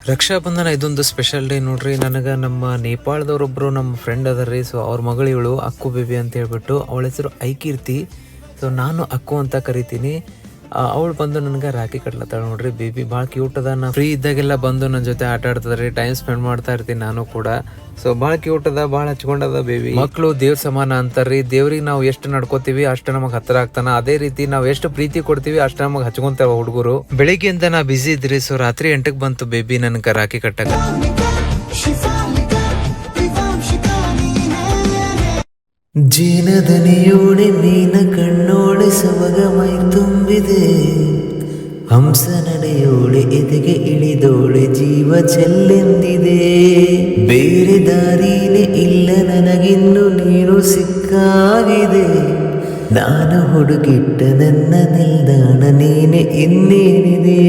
ರಕ್ಷಾಬಂಧನ ಇದೊಂದು special day ನೋಡ್ರಿ. ನನಗೆ ನಮ್ಮ ನೇಪಾಳದವ್ರೊಬ್ರು ನಮ್ಮ ಫ್ರೆಂಡ್ ಅದಾರ್ರಿ. ಸೊ ಅವ್ರ ಮಗಳು ಇವಳು ಅಕ್ಕು ಬೇಬಿ ಅಂತ ಹೇಳ್ಬಿಟ್ಟು, ಅವಳ ಹೆಸರು ಐಕೀರ್ತಿ. ಸೊ ನಾನು ಅಕ್ಕು ಅಂತ ಕರಿತೀನಿ. ಅವಳು ಬಂದು ನನಗೆ ರಾಖಿ ಕಟ್ಲತ್ತಾಳ ನೋಡ್ರಿ. ಬೇಬಿ ಭಾಳ ಕ್ಯೂಟ್ ಅದ. ನಾ ಫ್ರೀ ಇದ್ದಾಗೆಲ್ಲ ಬಂದು ನನ್ನ ಜೊತೆ ಆಟ ಆಡ್ತದ್ರಿ, ಟೈಮ್ ಸ್ಪೆಂಡ್ ಮಾಡ್ತಾ ಇರ್ತೀನಿ ನಾನು ಕೂಡ. ಸೊ ಭಾಳ ಕ್ಯೂಟ್ ಅದ, ಭಾಳ ಹಚ್ಕೊಂಡದ ಬೇಬಿ. ಮಕ್ಕಳು ದೇವ್ರ ಸಮಾನ ಅಂತಾರ್ರಿ. ದೇವ್ರಿಗೆ ನಾವು ಎಷ್ಟು ನಡ್ಕೋತೀವಿ ಅಷ್ಟು ನಮಗ್ ಹತ್ರ ಆಗ್ತಾನ. ಅದೇ ರೀತಿ ನಾವು ಎಷ್ಟು ಪ್ರೀತಿ ಕೊಡ್ತೀವಿ ಅಷ್ಟು ನಮಗ್ ಹಚ್ಕೊಂತಾವ ಹುಡುಗರು. ಬೆಳಿಗ್ಗೆಯಿಂದ ನಾ ಬಿಸಿ ಇದ್ರಿ. ಸೊ ರಾತ್ರಿ 8ಕ್ಕೆ ಬಂತು ಬೇಬಿ ನನ್ಗೆ ರಾಖಿ ಕಟ್ಟಕ. ಜೀನದನಿಯೋಡೆ ಮೀನ ಕಣ್ಣೋಡೆ ಸೊಬಗ ಮೈ ತುಂಬಿದೆ, ಹಂಸ ನಡೆಯೋಳೆ ಎದೆಗೆ ಇಳಿದೋಳೆ ಜೀವ ಚೆಲ್ಲೆಂದಿದೆ. ಬೇರೆ ದಾರಿನೇ ಇಲ್ಲ ನನಗಿನ್ನು ನೀನು ಸಿಕ್ಕಾಗಿದೆ, ನಾನು ಹುಡುಗಿಟ್ಟ ನನ್ನ ನಿಲ್ದಾಣ ನೀನೆ ಇನ್ನೇನಿದೆ.